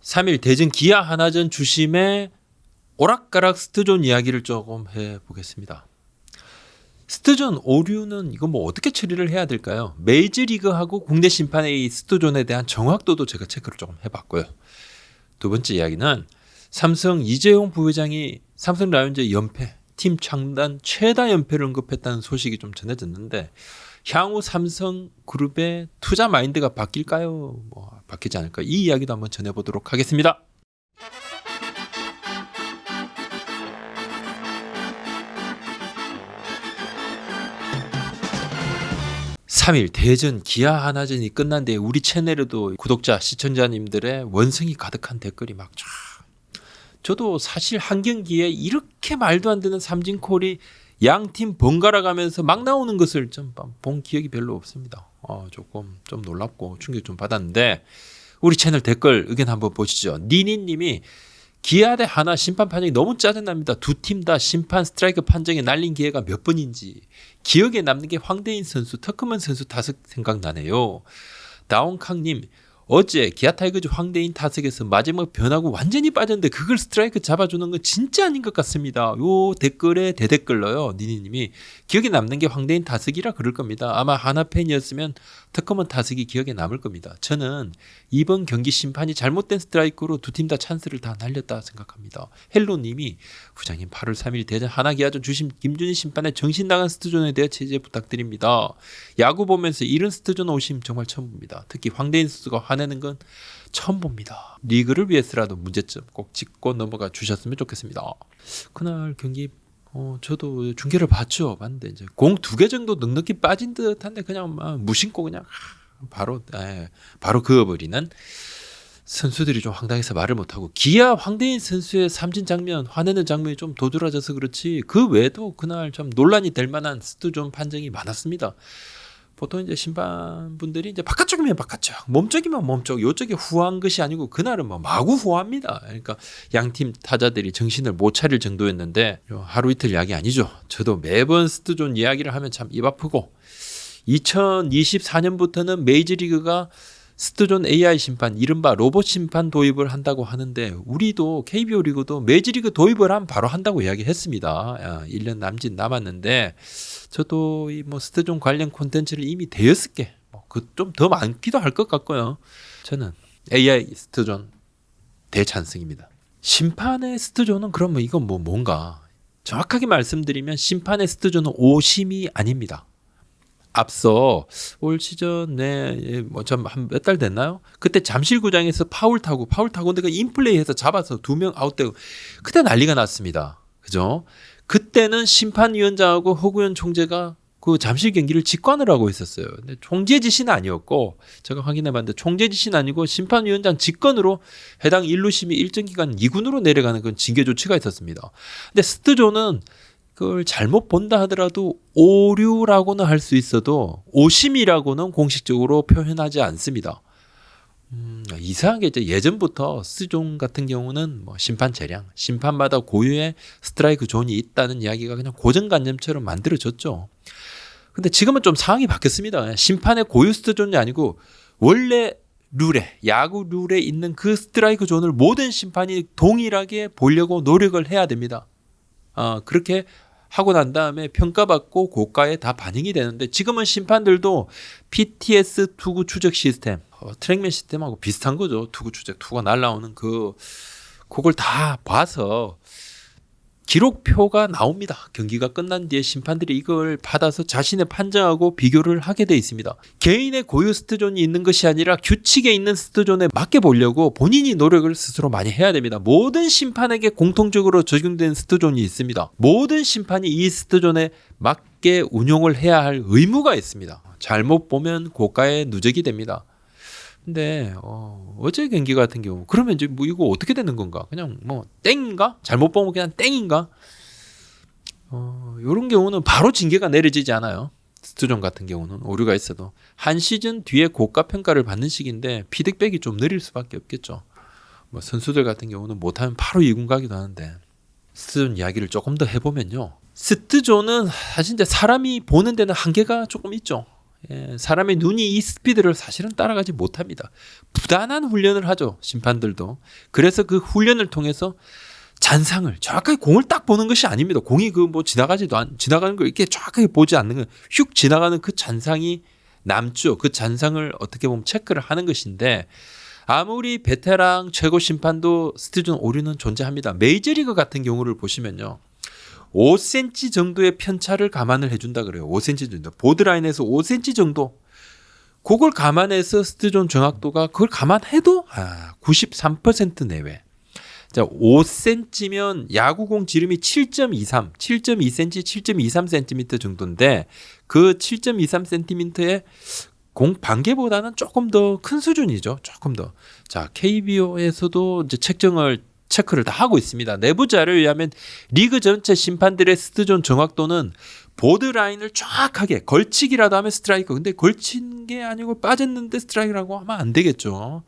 3일 대전 기아 하나전 주심의 오락가락 스트존 이야기를 조금 해보겠습니다. 스트존 오류는 이거 뭐 어떻게 처리를 해야 될까요? 메이저리그하고 국내 심판의 이 스트존에 대한 정확도도 제가 체크를 조금 해봤고요. 두 번째 이야기는 삼성 이재용 부회장이 삼성 라이온즈의 연패, 팀 창단 최다 연패를 언급했다는 소식이 좀 전해졌는데 향후 삼성그룹의 투자 마인드가 바뀔까요? 뭐 바뀌지 않을까? 이 이야기도 한번 전해보도록 하겠습니다. (3일) 대전 기아 하나전이 끝난 뒤에 우리 채널에도 구독자 시청자님들의 원성이 가득한 댓글이 막 쫙. 저도 사실 한 경기에 이렇게 말도 안 되는 삼진콜이 양팀 번갈아 가면서 막 나오는 것을 좀 본 기억이 별로 없습니다. 조금 좀 놀랍고 충격 좀 받았는데 우리 채널 댓글 의견 한번 보시죠. 니니님이 기아 대 하나 심판 판정이 너무 짜증납니다. 두 팀 다 심판 스트라이크 판정에 날린 기회가 몇 번인지 기억에 남는 게 황대인 선수, 터크먼 선수 타석 생각나네요. 다운캉님 어제 기아 타이거즈 황대인 타석에서 마지막 변화구 완전히 빠졌는데 그걸 스트라이크 잡아주는 건 진짜 아닌 것 같습니다. 요 댓글에 대댓글로요. 니니님이 기억에 남는 게 황대인 타석이라 그럴 겁니다. 아마 하나 팬이었으면 터커먼 타석이 기억에 남을 겁니다. 저는 이번 경기 심판이 잘못된 스트라이크로 두 팀 다 찬스를 다 날렸다 생각합니다. 헬로님이 부장님 8월 3일 대전 하나기아전 주심 김준희 심판의 정신 나간 스트존에 대해 제재 부탁드립니다. 야구 보면서 이런 스트존 오심 정말 처음 봅니다. 특히 황대인 선수가 화내는 건 처음 봅니다. 리그를 위해서라도 문제점 꼭 짚고 넘어가 주셨으면 좋겠습니다. 그날 경기 저도 중계를 봤죠. 봤는데 이제 공 2개 정도 넉넉히 빠진 듯한데 그냥 막 무심코 그냥 바로 그어버리는 선수들이 좀 황당해서 말을 못하고 기아 황대인 선수의 삼진 장면 화내는 장면이 좀 도드라져서 그렇지 그 외에도 그날 좀 논란이 될 만한 스트존 판정이 많았습니다. 보통 이제 심판분들이 이제 바깥쪽이면 바깥쪽, 몸쪽이면 몸쪽, 요쪽에 후한 것이 아니고 그날은 뭐 마구 후합니다. 그러니까 양팀 타자들이 정신을 못 차릴 정도였는데 하루 이틀 이야기 아니죠. 저도 매번 스트존 이야기를 하면 참 입 아프고 2024년부터는 메이저리그가 스트존 AI 심판, 이른바 로봇 심판 도입을 한다고 하는데 우리도 KBO 리그도 메이저리그 도입을 하면 바로 한다고 이야기했습니다. 1년 남짓 남았는데 저도 이 뭐 스트존 관련 콘텐츠를 이미 대여섯 개, 좀 더 많기도 할 것 같고요. 저는 AI 스트존 대찬성입니다. 심판의 스트존은 그러면 이건 뭔가 정확하게 말씀드리면 심판의 스트존은 오심이 아닙니다. 앞서 올 시즌에 한 몇 달 됐나요? 그때 잠실구장에서 파울 타고 내가 인플레이해서 잡아서 2명 아웃되고 그때 난리가 났습니다. 그죠? 그때는 심판위원장하고 허구현 총재가 그 잠실 경기를 직관을 하고 있었어요. 근데 총재 지시는 아니었고 제가 확인해봤는데 총재 지시는 아니고 심판위원장 직권으로 해당 일루심이 일정 기간 2군으로 내려가는 그런 징계 조치가 있었습니다. 근데 스트존은 그걸 잘못 본다 하더라도 오류라고는 할 수 있어도 오심이라고는 공식적으로 표현하지 않습니다. 이상하게 이제 예전부터 스트존 같은 경우는 뭐 심판 재량, 심판마다 고유의 스트라이크 존이 있다는 이야기가 그냥 고정관념처럼 만들어졌죠. 근데 지금은 좀 상황이 바뀌었습니다. 심판의 고유 스트존이 아니고 원래 룰에, 야구 룰에 있는 그 스트라이크 존을 모든 심판이 동일하게 보려고 노력을 해야 됩니다. 그렇게 하고 난 다음에 평가받고 고가에 다 반영이 되는데 지금은 심판들도 PTS 투구 추적 시스템, 트랙맨 시스템하고 비슷한 거죠. 투구 추적, 투구가 날라오는 그걸 다 봐서 기록표가 나옵니다. 경기가 끝난 뒤에 심판들이 이걸 받아서 자신의 판정하고 비교를 하게 돼 있습니다. 개인의 고유 스트존이 있는 것이 아니라 규칙에 있는 스트존에 맞게 보려고 본인이 노력을 스스로 많이 해야 됩니다. 모든 심판에게 공통적으로 적용된 스트존이 있습니다. 모든 심판이 이 스트존에 맞게 운용을 해야 할 의무가 있습니다. 잘못 보면 고가에 누적이 됩니다. 근데 어제 경기 같은 경우 그러면 이제 뭐 이거 어떻게 되는 건가? 그냥 뭐 땡인가? 잘못 보면 그냥 땡인가? 이런 경우는 바로 징계가 내려지지 않아요. 스트존 같은 경우는 오류가 있어도 한 시즌 뒤에 고가 평가를 받는 시기인데 피드백이 좀 느릴 수밖에 없겠죠. 뭐 선수들 같은 경우는 못하면 바로 2군 가기도 하는데 스트존 이야기를 조금 더 해보면요. 스트존은 사실 이제 사람이 보는 데는 한계가 조금 있죠. 사람의 눈이 이 스피드를 사실은 따라가지 못합니다. 부단한 훈련을 하죠. 심판들도. 그래서 그 훈련을 통해서 잔상을 정확하게 공을 딱 보는 것이 아닙니다. 공이 그 뭐 지나가는 걸 이렇게 정확하게 보지 않는 거, 휙 지나가는 그 잔상이 남죠. 그 잔상을 어떻게 보면 체크를 하는 것인데 아무리 베테랑 최고 심판도 스트존 오류는 존재합니다. 메이저리그 같은 경우를 보시면요. 5cm 정도의 편차를 감안을 해준다 그래요. 5cm 정도. 보드라인에서 5cm 정도. 그걸 감안해서 스트존 정확도가 그걸 감안해도 93% 내외. 자, 5cm면 야구공 지름이 7.23, 7.2cm, 7.23cm 정도인데 그 7.23cm의 공 반개보다는 조금 더 큰 수준이죠. 조금 더. 자, KBO에서도 이제 체크를 다 하고 있습니다. 내부 자료에 의하면 리그 전체 심판들의 스트존 정확도는 보드라인을 정확하게 걸치기라도 하면 스트라이크. 근데 걸친 게 아니고 빠졌는데 스트라이크라고 하면 안 되겠죠.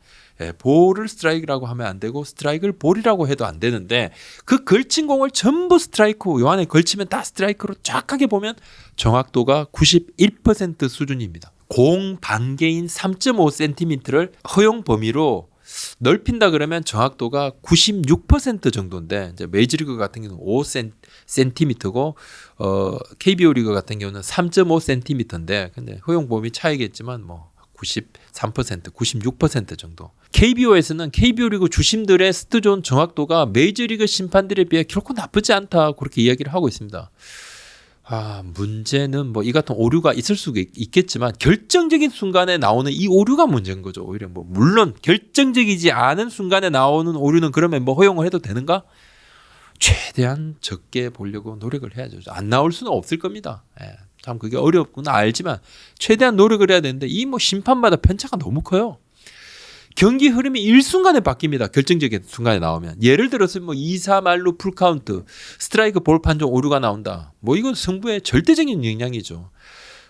볼을 스트라이크라고 하면 안 되고 스트라이크를 볼이라고 해도 안 되는데 그 걸친 공을 전부 스트라이크, 요 안에 걸치면 다 스트라이크로 정확하게 보면 정확도가 91% 수준입니다. 공 반개인 3.5cm를 허용 범위로 넓힌다 그러면 정확도가 96% 정도인데 이제 메이저리그 같은 경우는 5cm고 KBO 리그 같은 경우는 3.5cm인데 근데 허용 범위 차이겠지만 뭐 93%, 96% 정도. KBO에서는 KBO 리그 주심들의 스트존 정확도가 메이저리그 심판들에 비해 결코 나쁘지 않다 그렇게 이야기를 하고 있습니다. 문제는 뭐 이 같은 오류가 있을 수가 있겠지만 결정적인 순간에 나오는 이 오류가 문제인 거죠. 오히려 뭐 물론 결정적이지 않은 순간에 나오는 오류는 그러면 뭐 허용을 해도 되는가? 최대한 적게 보려고 노력을 해야죠. 안 나올 수는 없을 겁니다. 참 그게 어렵구나 알지만 최대한 노력을 해야 되는데 이 뭐 심판마다 편차가 너무 커요. 경기 흐름이 일순간에 바뀝니다. 결정적인 순간에 나오면. 예를 들어서 뭐 2사 말로 풀카운트, 스트라이크 볼 판정 오류가 나온다. 뭐 이건 승부에 절대적인 영향이죠.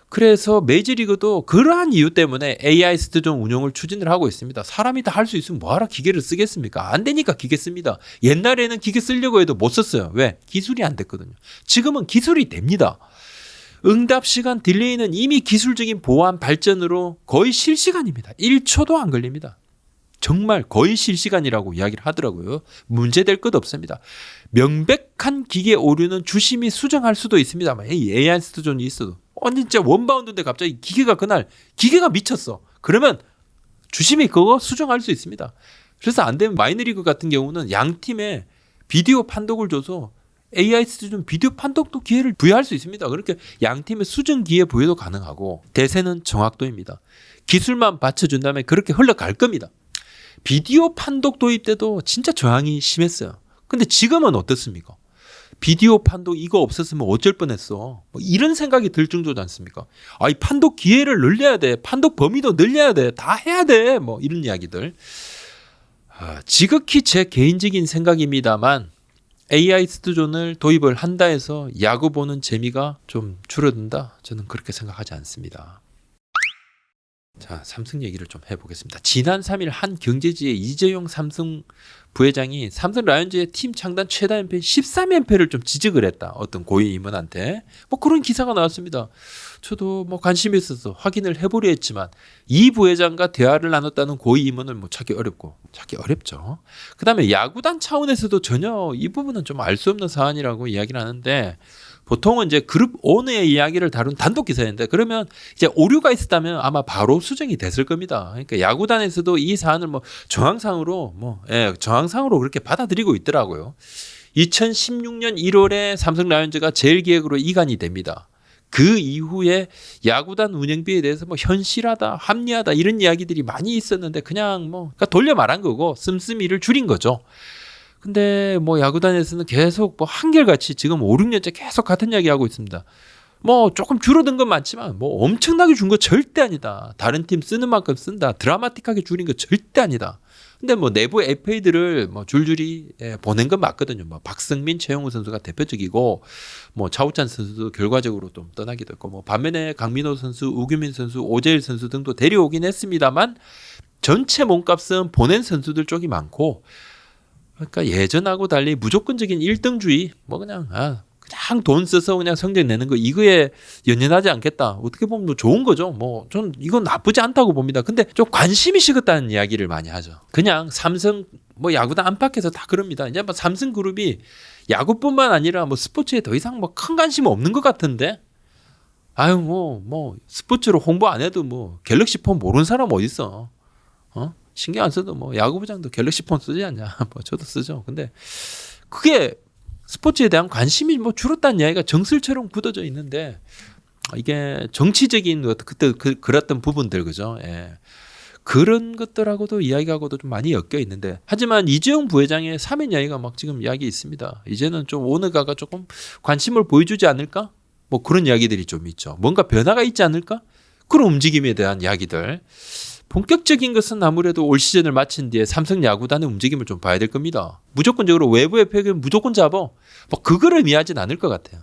그래서 메이저리그도 그러한 이유 때문에 AI 스트존 운용을 추진을 하고 있습니다. 사람이 다 할 수 있으면 뭐하러 기계를 쓰겠습니까? 안 되니까 기계 씁니다. 옛날에는 기계 쓰려고 해도 못 썼어요. 왜? 기술이 안 됐거든요. 지금은 기술이 됩니다. 응답 시간 딜레이는 이미 기술적인 보안 발전으로 거의 실시간입니다. 1초도 안 걸립니다. 정말 거의 실시간이라고 이야기를 하더라고요. 문제될 것 없습니다. 명백한 기계 오류는 주심이 수정할 수도 있습니다만 AI 스트존이 있어도 진짜 원바운드인데 갑자기 기계가 미쳤어. 그러면 주심이 그거 수정할 수 있습니다. 그래서 안 되면 마이너리그 같은 경우는 양 팀에 비디오 판독을 줘서 AI 스트존 비디오 판독도 기회를 부여할 수 있습니다. 그렇게 양 팀의 수정 기회 부여도 가능하고 대세는 정확도입니다. 기술만 받쳐준다면 그렇게 흘러갈 겁니다. 비디오 판독 도입 때도 진짜 저항이 심했어요. 근데 지금은 어떻습니까? 비디오 판독 이거 없었으면 어쩔 뻔했어. 뭐 이런 생각이 들 정도지 않습니까? 이 판독 기회를 늘려야 돼. 판독 범위도 늘려야 돼. 다 해야 돼. 뭐 이런 이야기들. 지극히 제 개인적인 생각입니다만 AI 스트존을 도입을 한다 해서 야구 보는 재미가 좀 줄어든다? 저는 그렇게 생각하지 않습니다. 자, 삼성 얘기를 좀 해보겠습니다. 지난 3일 한 경제지의 이재용 삼성 부회장이 삼성 라이온즈의 팀 창단 최다 연패 13연패를 좀 지적을 했다. 어떤 고위 임원한테. 뭐 그런 기사가 나왔습니다. 저도 뭐 관심이 있어서 확인을 해보려 했지만 이 부회장과 대화를 나눴다는 고위 임원을 뭐 찾기 어렵죠. 그 다음에 야구단 차원에서도 전혀 이 부분은 좀 알 수 없는 사안이라고 이야기를 하는데 보통은 이제 그룹 오너의 이야기를 다룬 단독 기사인데 그러면 이제 오류가 있었다면 아마 바로 수정이 됐을 겁니다. 그러니까 야구단에서도 이 사안을 뭐 정황상으로 그렇게 받아들이고 있더라고요. 2016년 1월에 삼성 라이온즈가 제일기획으로 이관이 됩니다. 그 이후에 야구단 운영비에 대해서 뭐 현실하다, 합리하다 이런 이야기들이 많이 있었는데 그냥 그러니까 돌려 말한 거고 씀씀이를 줄인 거죠. 근데 뭐 야구단에서는 계속 뭐 한결같이 지금 5, 6년째 계속 같은 이야기 하고 있습니다. 뭐 조금 줄어든 건 많지만 뭐 엄청나게 준 거 절대 아니다. 다른 팀 쓰는 만큼 쓴다. 드라마틱하게 줄인 거 절대 아니다. 근데 뭐 내부 FA들을 뭐 줄줄이 보낸 건 맞거든요. 뭐 박승민, 최용우 선수가 대표적이고 뭐 차우찬 선수도 결과적으로 좀 떠나기도 했고 뭐 반면에 강민호 선수, 우규민 선수, 오재일 선수 등도 데려오긴 했습니다만 전체 몸값은 보낸 선수들 쪽이 많고 그러니까 예전하고 달리 무조건적인 1등주의 뭐 그냥 짱 돈 써서 그냥 성적 내는 거 이거에 연연하지 않겠다. 어떻게 보면 뭐 좋은 거죠. 뭐 전 이건 나쁘지 않다고 봅니다. 근데 좀 관심이 식었다는 이야기를 많이 하죠. 그냥 삼성 뭐 야구단 안팎에서 다 그럽니다. 이제 뭐 삼성그룹이 야구뿐만 아니라 뭐 스포츠에 더 이상 뭐 큰 관심 없는 것 같은데. 아유 뭐 스포츠로 홍보 안 해도 뭐 갤럭시 폰 모르는 사람 어디 있어? 신경 안 써도 뭐 야구부장도 갤럭시 폰 쓰지 않냐? 뭐 저도 쓰죠. 근데 그게 스포츠에 대한 관심이 뭐 줄었다는 이야기가 정슬처럼 굳어져 있는데 이게 정치적인 그때 그랬던 부분들 그죠? 예. 그런 것들하고도 이야기하고도 좀 많이 엮여 있는데 하지만 이재용 부회장의 사면 이야기가 막 지금 이야기 있습니다. 이제는 좀 오너가가 조금 관심을 보여주지 않을까? 뭐 그런 이야기들이 좀 있죠. 뭔가 변화가 있지 않을까? 그런 움직임에 대한 이야기들. 본격적인 것은 아무래도 올 시즌을 마친 뒤에 삼성 야구단의 움직임을 좀 봐야 될 겁니다. 무조건적으로 외부의 팩을 무조건 잡아. 뭐 그거를 의미하진 않을 것 같아요.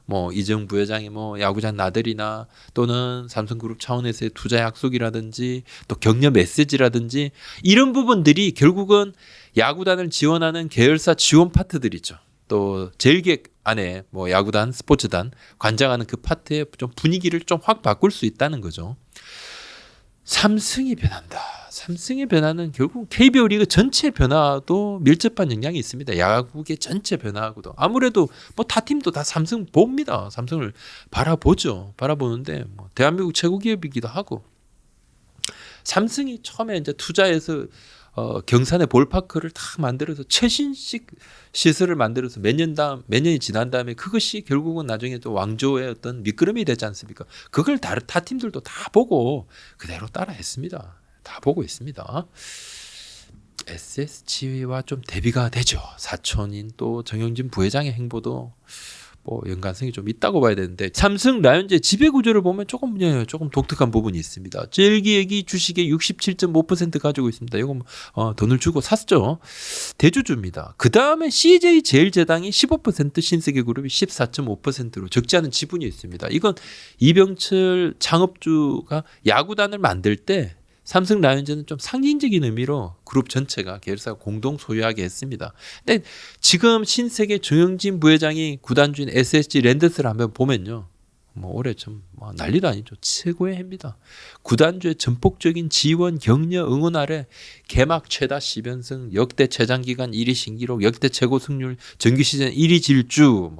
뭐 이재용 부회장이 뭐 야구장 나들이나 또는 삼성그룹 차원에서의 투자 약속이라든지 또 격려 메시지라든지 이런 부분들이 결국은 야구단을 지원하는 계열사 지원 파트들이죠. 또 제일기획 안에 뭐 야구단, 스포츠단 관장하는 그 파트의 좀 분위기를 좀 확 바꿀 수 있다는 거죠. 삼성이 변한다. 삼성의 변화는 결국 KBO 리그 전체 변화도 밀접한 영향이 있습니다. 야구계 전체 변화하고도 아무래도 뭐 타 팀도 다 삼성 봅니다. 삼성을 바라보죠. 바라보는데 뭐 대한민국 최고 기업이기도 하고 삼성이 처음에 이제 투자해서 경산의 볼파크를 다 만들어서 최신식 시설을 만들어서 몇 년이 지난 다음에 그것이 결국은 나중에 또 왕조의 어떤 밑거름이 되지 않습니까? 그걸 타 팀들도 다 보고 그대로 따라했습니다. 다 보고 있습니다. SSG와 좀 대비가 되죠. 사촌인 또 정영진 부회장의 행보도 뭐 연관성이 좀 있다고 봐야 되는데 삼성 라이온즈의 지배 구조를 보면 조금 독특한 부분이 있습니다. 제일기획이 주식의 67.5% 가지고 있습니다. 이거 돈을 주고 샀죠. 대주주입니다. 그 다음에 CJ 제일제당이 15%, 신세계그룹이 14.5%로 적지 않은 지분이 있습니다. 이건 이병철 창업주가 야구단을 만들 때 삼성 라이온즈는 좀 상징적인 의미로 그룹 전체가 계열사가 공동 소유하게 했습니다. 근데 지금 신세계 정영진 부회장이 구단주인 SSG 랜더스를 한번 보면요. 뭐 올해 좀 난리도 아니죠. 최고의 해입니다. 구단주의 전폭적인 지원, 격려, 응원 아래 개막 최다 10연승, 역대 최장기간 1위 신기록, 역대 최고 승률, 정규 시즌 1위 질주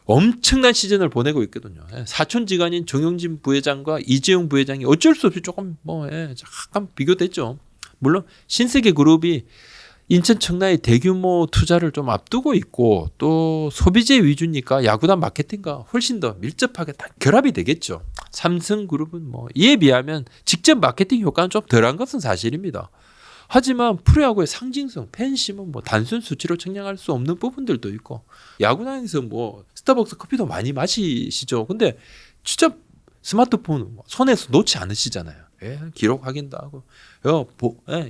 엄청난 시즌을 보내고 있거든요. 사촌지간인 정영진 부회장과 이재용 부회장이 어쩔 수 없이 조금 약간 비교됐죠. 물론 신세계그룹이 인천 청라의 대규모 투자를 좀 앞두고 있고 또 소비재 위주니까 야구단 마케팅과 훨씬 더 밀접하게 다 결합이 되겠죠. 삼성그룹은 이에 비하면 직접 마케팅 효과는 좀 덜한 것은 사실입니다. 하지만 프로야구의 상징성, 팬심은 단순 수치로 측량할 수 없는 부분들도 있고 야구단에서 스타벅스 커피도 많이 마시시죠. 근데 진짜 스마트폰 손에서 놓지 않으시잖아요. 기록 확인도 하고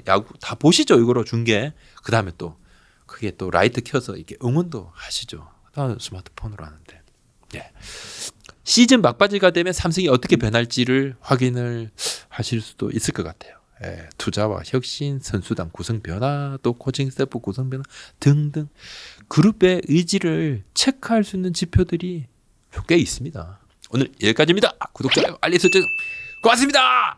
야구 다 보시죠. 이거로 중계. 그 다음에 또 그게 또 라이트 켜서 이렇게 응원도 하시죠. 스마트폰으로 하는데. 시즌 막바지가 되면 삼성이 어떻게 변할지를 확인을 하실 수도 있을 것 같아요. 투자와 혁신, 선수단 구성 변화, 또 코칭 스태프 구성 변화 등등 그룹의 의지를 체크할 수 있는 지표들이 꽤 있습니다. 오늘 여기까지입니다. 구독, 좋아요, 알림 설정 고맙습니다.